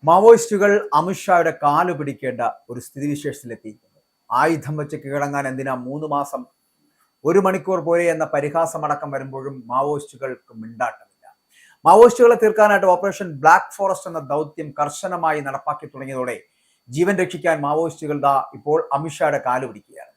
മാവോയിസ്റ്റുകൾ അമിത്ഷായുടെ കാലു പിടിക്കേണ്ട ഒരു സ്ഥിതിവിശേഷത്തിലെത്തിയിരിക്കുന്നു. ആയുധം വെച്ച് കീഴടങ്ങാൻ എന്തിനാ 3 മാസം, 1 മണിക്കൂർ പോലെ എന്ന പരിഹാസമടക്കം വരുമ്പോഴും മാവോയിസ്റ്റുകൾക്ക് മിണ്ടാട്ടമില്ല. മാവോയിസ്റ്റുകളെ തീർക്കാനായിട്ട് ഓപ്പറേഷൻ ബ്ലാക്ക് ഫോറസ്റ്റ് എന്ന ദൗത്യം കർശനമായി നടപ്പാക്കി തുടങ്ങിയതോടെ ജീവൻ രക്ഷിക്കാൻ മാവോയിസ്റ്റുകൾ ഇപ്പോൾ അമിത്ഷായുടെ കാലു പിടിക്കുകയാണ്.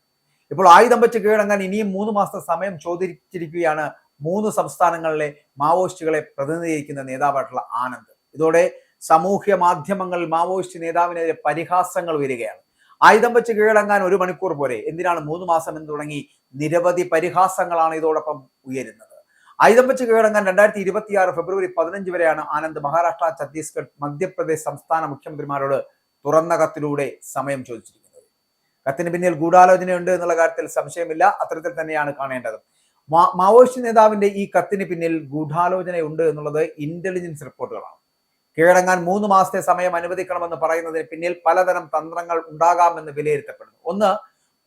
ഇപ്പോൾ ആയുധം വെച്ച് കീഴടങ്ങാൻ ഇനിയും 3 മാസത്തെ സമയം ചോദിച്ചിരിക്കുകയാണ് 3 സംസ്ഥാനങ്ങളിലെ മാവോയിസ്റ്റുകളെ പ്രതിനിധീകരിക്കുന്ന നേതാവായിട്ടുള്ള ആനന്ദ്. ഇതോടെ സാമൂഹ്യ മാധ്യമങ്ങളിൽ മാവോയിസ്റ്റ് നേതാവിനെതിരെ പരിഹാസങ്ങൾ വരികയാണ്. ആയുധം വെച്ച് കീഴടങ്ങാൻ 1 മണിക്കൂർ പോരെ, എന്തിനാണ് 3 മാസം എന്ന് തുടങ്ങി നിരവധി പരിഹാസങ്ങളാണ് ഇതോടൊപ്പം ഉയരുന്നത്. ആയുധം വെച്ച് കീഴടങ്ങാൻ 2026 ഫെബ്രുവരി 15 വരെയാണ് ആനന്ദ് മഹാരാഷ്ട്ര, ഛത്തീസ്ഗഡ്, മധ്യപ്രദേശ് സംസ്ഥാന മുഖ്യമന്ത്രിമാരോട് തുറന്ന കത്തിലൂടെ സമയം ചോദിച്ചിരിക്കുന്നത്. കത്തിന് പിന്നിൽ ഗൂഢാലോചനയുണ്ട് എന്നുള്ള കാര്യത്തിൽ സംശയമില്ല. അത്തരത്തിൽ തന്നെയാണ് കാണേണ്ടത്. മാവോയിസ്റ്റ് നേതാവിന്റെ ഈ കത്തിന് പിന്നിൽ ഗൂഢാലോചനയുണ്ട് എന്നുള്ളത് ഇന്റലിജൻസ് റിപ്പോർട്ടുകളാണ്. കീഴടങ്ങാൻ 3 മാസത്തെ സമയം അനുവദിക്കണമെന്ന് പറയുന്നതിന് പിന്നിൽ പലതരം തന്ത്രങ്ങൾ ഉണ്ടാകാമെന്ന് വിലയിരുത്തപ്പെടുന്നു. ഒന്ന്,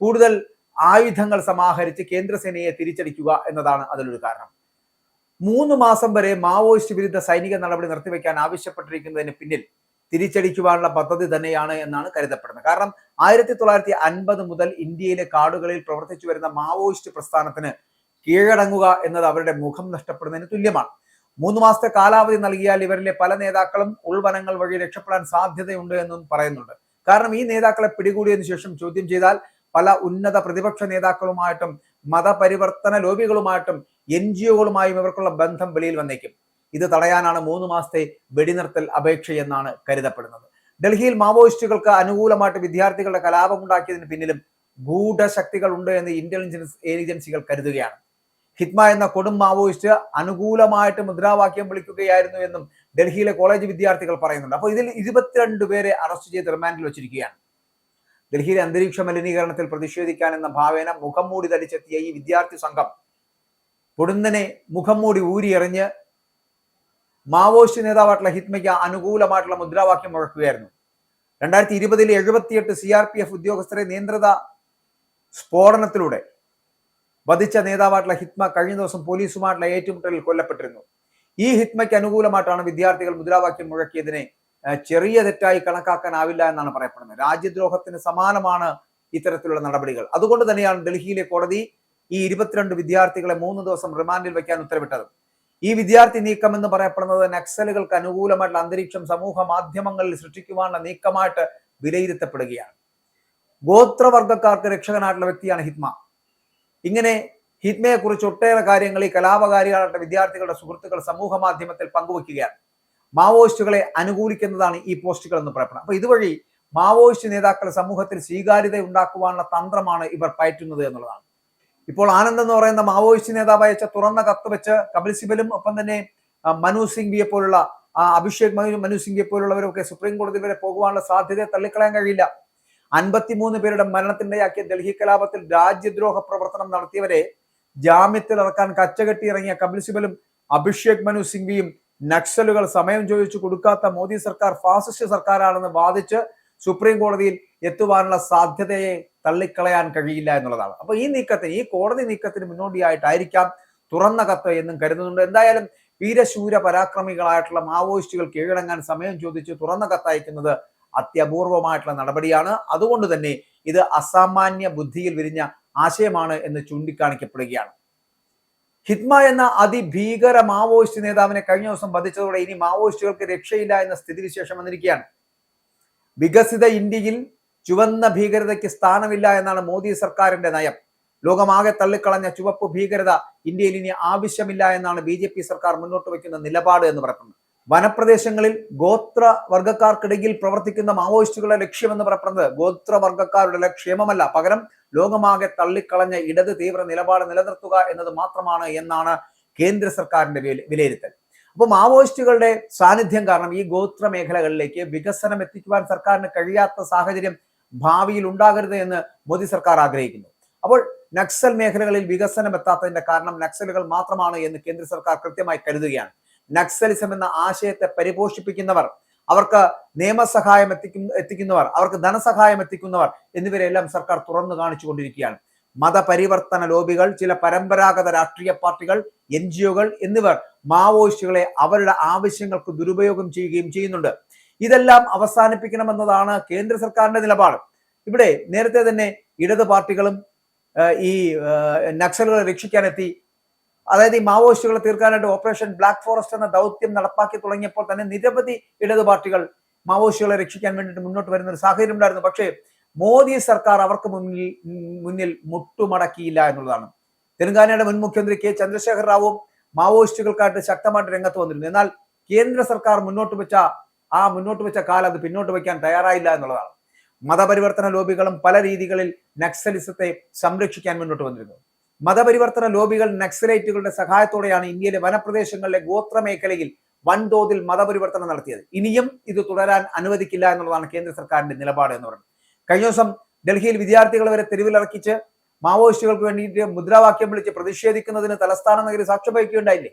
കൂടുതൽ ആയുധങ്ങൾ സമാഹരിച്ച് കേന്ദ്രസേനയെ തിരിച്ചടിക്കുക എന്നതാണ് അതിലൊരു കാരണം. 3 മാസം വരെ മാവോയിസ്റ്റ് വിരുദ്ധ സൈനിക നടപടി നിർത്തിവെക്കാൻ ആവശ്യപ്പെട്ടിരിക്കുന്നതിന് പിന്നിൽ തിരിച്ചടിക്കുവാനുള്ള പദ്ധതി തന്നെയാണ് എന്നാണ് കരുതപ്പെടുന്നത്. കാരണം 1950 മുതൽ ഇന്ത്യയിലെ കാടുകളിൽ പ്രവർത്തിച്ചു വരുന്ന മാവോയിസ്റ്റ് പ്രസ്ഥാനത്തിന് കീഴടങ്ങുക എന്നത് അവരുടെ മുഖം നഷ്ടപ്പെടുന്നതിന് തുല്യമാണ്. 3 മാസത്തെ കാലാവധി നൽകിയാൽ ഇവരിലെ പല നേതാക്കളും ഉൾവനങ്ങൾ വഴി രക്ഷപ്പെടാൻ സാധ്യതയുണ്ട് എന്നും പറയുന്നുണ്ട്. കാരണം ഈ നേതാക്കളെ പിടികൂടിയതിനു ശേഷം ചോദ്യം ചെയ്താൽ പല ഉന്നത പ്രതിപക്ഷ നേതാക്കളുമായിട്ടും മതപരിവർത്തന ലോബികളുമായിട്ടും NGOകളുമായും ഇവർക്കുള്ള ബന്ധം വെളിയിൽ വന്നേക്കും. ഇത് തടയാനാണ് 3 മാസത്തെ വെടിനിർത്തൽ അപേക്ഷയെന്നാണ് കരുതപ്പെടുന്നത്. ഡൽഹിയിൽ മാവോയിസ്റ്റുകൾക്ക് അനുകൂലമായിട്ട് വിദ്യാർത്ഥികളുടെ കലാപമുണ്ടാക്കിയതിന് പിന്നിലും ഗൂഢശക്തികൾ ഉണ്ട് എന്ന് ഇന്റലിജൻസ് ഏജൻസികൾ കരുതുകയാണ്. ഹിറ്റ്മ എന്ന കൊടും മാവോയിസ്റ്റ് അനുകൂലമായിട്ട് മുദ്രാവാക്യം വിളിക്കുകയായിരുന്നു എന്നും ഡൽഹിയിലെ കോളേജ് വിദ്യാർത്ഥികൾ പറയുന്നുണ്ട്. അപ്പോൾ ഇതിൽ 22 പേരെ അറസ്റ്റ് ചെയ്ത് റിമാൻഡിൽ വെച്ചിരിക്കുകയാണ്. ഡൽഹിയിലെ അന്തരീക്ഷ മലിനീകരണത്തിൽ പ്രതിഷേധിക്കാൻ എന്ന ഭാവേന മുഖം മൂടി ധരിച്ചെത്തിയ ഈ വിദ്യാർത്ഥി സംഘം പൊടുന്നനെ മുഖം മൂടി ഊരിയെറിഞ്ഞ് മാവോയിസ്റ്റ് നേതാവായിട്ടുള്ള ഹിറ്റ്മയ്ക്ക് അനുകൂലമായിട്ടുള്ള മുദ്രാവാക്യം മുഴക്കുകയായിരുന്നു. 2020 78 CRPF ഉദ്യോഗസ്ഥരെ നിയന്ത്രിത സ്ഫോടനത്തിലൂടെ വധിച്ച നേതാവായിട്ടുള്ള ഹിറ്റ്മ കഴിഞ്ഞ ദിവസം പോലീസുമായിട്ടുള്ള ഏറ്റുമുട്ടലിൽ കൊല്ലപ്പെട്ടിരുന്നു. ഈ ഹിറ്റ്മയ്ക്ക് അനുകൂലമായിട്ടാണ് വിദ്യാർത്ഥികൾ മുദ്രാവാക്യം മുഴക്കിയതിനെ ചെറിയ തെറ്റായി കണക്കാക്കാനാവില്ല എന്നാണ് പറയപ്പെടുന്നത്. രാജ്യദ്രോഹത്തിന് സമാനമാണ് ഇത്തരത്തിലുള്ള നടപടികൾ. അതുകൊണ്ട് തന്നെയാണ് ഡൽഹിയിലെ കോടതി ഈ 22 വിദ്യാർത്ഥികളെ 3 ദിവസം റിമാൻഡിൽ വയ്ക്കാൻ ഉത്തരവിട്ടത്. ഈ വിദ്യാർത്ഥി നീക്കം എന്ന് പറയപ്പെടുന്നത് നക്സലുകൾക്ക് അനുകൂലമായിട്ടുള്ള അന്തരീക്ഷം സമൂഹ മാധ്യമങ്ങളിൽ സൃഷ്ടിക്കുവാനുള്ള നീക്കമായിട്ട് വിലയിരുത്തപ്പെടുകയാണ്. ഗോത്രവർഗക്കാർക്ക് രക്ഷകനായിട്ടുള്ള വ്യക്തിയാണ് ഹിറ്റ്മ. ഇങ്ങനെ ഹിറ്റ്മയെ കുറിച്ച് ഒട്ടേറെ കാര്യങ്ങൾ ഈ കലാപകാരികളായിട്ടുള്ള വിദ്യാർത്ഥികളുടെ സുഹൃത്തുക്കൾ സമൂഹ മാധ്യമത്തിൽ പങ്കുവയ്ക്കുകയാണ്. മാവോയിസ്റ്റുകളെ അനുകൂലിക്കുന്നതാണ് ഈ പോസ്റ്റുകൾ എന്ന് പറയപ്പെടുന്നത്. അപ്പൊ ഇതുവഴി മാവോയിസ്റ്റ് നേതാക്കൾ സമൂഹത്തിൽ സ്വീകാര്യത ഉണ്ടാക്കുവാനുള്ള തന്ത്രമാണ് ഇവർ പയറ്റുന്നത് എന്നുള്ളതാണ്. ഇപ്പോൾ ആനന്ദ് എന്ന് പറയുന്ന മാവോയിസ്റ്റ് നേതാവ് അയച്ച തുറന്ന കത്ത് വെച്ച് കപിൽ സിബലും ഒപ്പം തന്നെ മനു സിംഗ്വിയെ പോലുള്ള അഭിഷേക് മനു സിംഗ്വിയെ പോലുള്ളവരൊക്കെ സുപ്രീം കോടതി വരെ പോകുവാനുള്ള സാധ്യതയെ തള്ളിക്കളയാൻ കഴിയില്ല. 53 പേരുടെ മരണത്തിനിടയാക്കിയ ഡൽഹി കലാപത്തിൽ രാജ്യദ്രോഹ പ്രവർത്തനം നടത്തിയവരെ ജാമ്യത്തിൽ ഇറക്കാൻ കച്ചകെട്ടി ഇറങ്ങിയ കപിൽ സിബലും അഭിഷേക് മനു സിംഗ്വിയും നക്സലുകൾ സമയം ചോദിച്ചു കൊടുക്കാത്ത മോദി സർക്കാർ ഫാസിസ്റ്റ് സർക്കാരാണെന്ന് വാദിച്ച് സുപ്രീം കോടതിയിൽ എത്തുവാനുള്ള സാധ്യതയെ തള്ളിക്കളയാൻ കഴിയില്ല എന്നുള്ളതാണ്. അപ്പൊ ഈ കോടതി നീക്കത്തിന് മുന്നോടിയായിട്ടായിരിക്കാം തുറന്ന കത്ത് എന്നും കരുതുന്നുണ്ട്. എന്തായാലും വീരശൂര പരാക്രമികളായിട്ടുള്ള മാവോയിസ്റ്റുകൾ കീഴടങ്ങാൻ സമയം ചോദിച്ച് തുറന്ന കത്തയക്കുന്നത് അത്യപൂർവമായിട്ടുള്ള നടപടിയാണ്. അതുകൊണ്ട് തന്നെ ഇത് അസാമാന്യ ബുദ്ധിയിൽ വിരിഞ്ഞ ആശയമാണ് എന്ന് ചൂണ്ടിക്കാണിക്കപ്പെടുകയാണ്. ഹിറ്റ്മ എന്ന അതിഭീകര മാവോയിസ്റ്റ് നേതാവിനെ കഴിഞ്ഞ ദിവസം വധിച്ചതോടെ ഇനി മാവോയിസ്റ്റുകൾക്ക് രക്ഷയില്ല എന്ന സ്ഥിതിവിശേഷം വന്നിരിക്കുകയാണ്. വികസിത ഇന്ത്യയിൽ ചുവന്ന ഭീകരതയ്ക്ക് സ്ഥാനമില്ല എന്നാണ് മോദി സർക്കാരിന്റെ നയം. ലോകമാകെ തള്ളിക്കളഞ്ഞ ചുവപ്പ് ഭീകരത ഇന്ത്യയിൽ ഇനി ആവശ്യമില്ല എന്നാണ് BJP സർക്കാർ മുന്നോട്ട് വയ്ക്കുന്ന നിലപാട് എന്ന് പറയുന്നത്. വനപ്രദേശങ്ങളിൽ ഗോത്രവർഗക്കാർക്കിടയിൽ പ്രവർത്തിക്കുന്ന മാവോയിസ്റ്റുകളുടെ ലക്ഷ്യമെന്ന് പറയപ്പെടുന്നത് ഗോത്രവർഗക്കാരുടെ ക്ഷേമമല്ല, പകരം ലോകമാകെ തള്ളിക്കളഞ്ഞ ഇടത് തീവ്ര നിലപാട് നിലനിർത്തുക എന്നത് മാത്രമാണ് എന്നാണ് കേന്ദ്ര സർക്കാരിന്റെ വിലയിരുത്തൽ. അപ്പോൾ മാവോയിസ്റ്റുകളുടെ സാന്നിധ്യം കാരണം ഈ ഗോത്ര മേഖലകളിലേക്ക് വികസനം എത്തിക്കുവാൻ സർക്കാരിന് കഴിയാത്ത സാഹചര്യം ഭാവിയിൽ ഉണ്ടാകരുത് എന്ന് മോദി സർക്കാർ ആഗ്രഹിക്കുന്നു. അപ്പോൾ നക്സൽ മേഖലകളിൽ വികസനം എത്താത്തതിന്റെ കാരണം നക്സലുകൾ മാത്രമാണ് എന്ന് കേന്ദ്ര സർക്കാർ കൃത്യമായി കരുതുകയാണ്. നക്സലിസം എന്ന ആശയത്തെ പരിപോഷിപ്പിക്കുന്നവർ, അവർക്ക് നിയമസഹായം എത്തിക്കുന്നവർ, അവർക്ക് ധനസഹായം എത്തിക്കുന്നവർ എന്നിവരെല്ലാം സർക്കാർ തുറന്നു കാണിച്ചു കൊണ്ടിരിക്കുകയാണ്. മതപരിവർത്തന ലോബികൾ, ചില പരമ്പരാഗത രാഷ്ട്രീയ പാർട്ടികൾ, NGOകൾ എന്നിവർ മാവോയിസ്റ്റുകളെ അവരുടെ ആവശ്യങ്ങൾക്ക് ദുരുപയോഗം ചെയ്യുകയും ചെയ്യുന്നുണ്ട്. ഇതെല്ലാം അവസാനിപ്പിക്കണമെന്നതാണ് കേന്ദ്ര സർക്കാരിന്റെ നിലപാട്. ഇവിടെ നേരത്തെ തന്നെ ഇടത് പാർട്ടികളും ഈ നക്സലുകളെ രക്ഷിക്കാനെത്തി, അതായത് ഈ മാവോയിസ്റ്റുകളെ തീർക്കാനായിട്ട് ഓപ്പറേഷൻ ബ്ലാക്ക് ഫോറസ്റ്റ് എന്ന ദൗത്യം നടപ്പാക്കി തുടങ്ങിയപ്പോൾ തന്നെ നിരവധി ഇടത് പാർട്ടികൾ മാവോയിസ്റ്റുകളെ രക്ഷിക്കാൻ വേണ്ടിയിട്ട് മുന്നോട്ട് വരുന്ന ഒരു സാഹചര്യം ഉണ്ടായിരുന്നു. പക്ഷേ മോദി സർക്കാർ അവർക്ക് മുന്നിൽ മുട്ടുമടക്കിയില്ല എന്നുള്ളതാണ്. തെലങ്കാനയുടെ മുൻ മുഖ്യമന്ത്രി കെ ചന്ദ്രശേഖർ റാവുവും മാവോയിസ്റ്റുകൾക്കായിട്ട് ശക്തമായിട്ട് രംഗത്ത് വന്നിരുന്നു. എന്നാൽ കേന്ദ്ര സർക്കാർ മുന്നോട്ട് വെച്ച കാലം അത് പിന്നോട്ട് വയ്ക്കാൻ തയ്യാറായില്ല എന്നുള്ളതാണ്. മതപരിവർത്തന ലോബികളും പല രീതികളിൽ നക്സലിസത്തെ സംരക്ഷിക്കാൻ മുന്നോട്ട് വന്നിരുന്നു. മതപരിവർത്തന ലോബികൾ നക്സലൈറ്റുകളുടെ സഹായത്തോടെയാണ് ഇന്ത്യയിലെ വനപ്രദേശങ്ങളിലെ ഗോത്രമേഖലയിൽ വൻതോതിൽ മതപരിവർത്തനം നടത്തിയത്. ഇനിയും ഇത് തുടരാൻ അനുവദിക്കില്ല എന്നുള്ളതാണ് കേന്ദ്ര സർക്കാരിന്റെ നിലപാട് എന്ന് പറയുന്നത്. കഴിഞ്ഞ ദിവസം ഡൽഹിയിൽ വിദ്യാർത്ഥികളെ വരെ തെരുവിലിറക്കിച്ച് മാവോയിസ്റ്റുകൾക്ക് വേണ്ടിയിട്ട് മുദ്രാവാക്യം വിളിച്ച് പ്രതിഷേധിക്കുന്നതിന് തലസ്ഥാന നഗരി സാക്ഷ്യം വഹിക്കുകയുണ്ടായില്ലേ?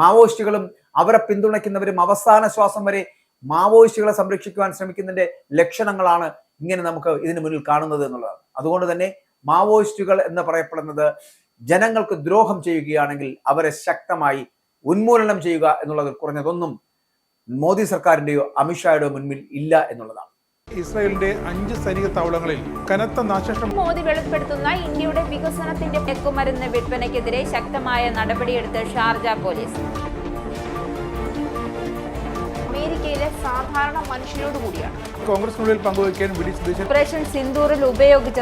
മാവോയിസ്റ്റുകളും അവരെ പിന്തുണയ്ക്കുന്നവരും അവസാന ശ്വാസം വരെ മാവോയിസ്റ്റുകളെ സംരക്ഷിക്കുവാൻ ശ്രമിക്കുന്നതിന്റെ ലക്ഷണങ്ങളാണ് ഇങ്ങനെ നമുക്ക് ഇതിനു മുന്നിൽ കാണുന്നത് എന്നുള്ളതാണ്. അതുകൊണ്ട് തന്നെ മാവോയിസ്റ്റുകൾ എന്ന് പറയപ്പെടുന്നത് ജനങ്ങൾക്ക് ദ്രോഹം ചെയ്യുകയാണെങ്കിൽ അവരെ ശക്തമായി ഉന്മൂലനം ചെയ്യുക എന്നുള്ളത് കുറഞ്ഞതൊന്നും മോദി സർക്കാരിന്റെയോ അമിത്ഷായുടെയോ മുൻപിൽ ഇല്ല എന്നുള്ളതാണ്. ഇസ്രായേലിന്റെ 5 സൈനിക താവളങ്ങളിൽ കനത്ത നാശനഷ്ടം. മോദി വെളിപ്പെടുത്തുന്ന ഇന്ത്യയുടെ വികസനത്തിന്റെ മയക്കുമരുന്ന് വിൽപ്പനയ്ക്കെതിരെ ശക്തമായ നടപടിയെടുത്ത് ഷാർജ പോലീസ്. അമേരിക്കയിലെ സാധാരണ മനുഷ്യരോട് കൂടിയാണ് കോൺഗ്രസിനുള്ളിൽ പങ്കുവയ്ക്കാൻ വി ഡി സതീശൻ ഓപ്പറേഷൻ സിന്ദൂറിൽ ഉപയോഗിച്ച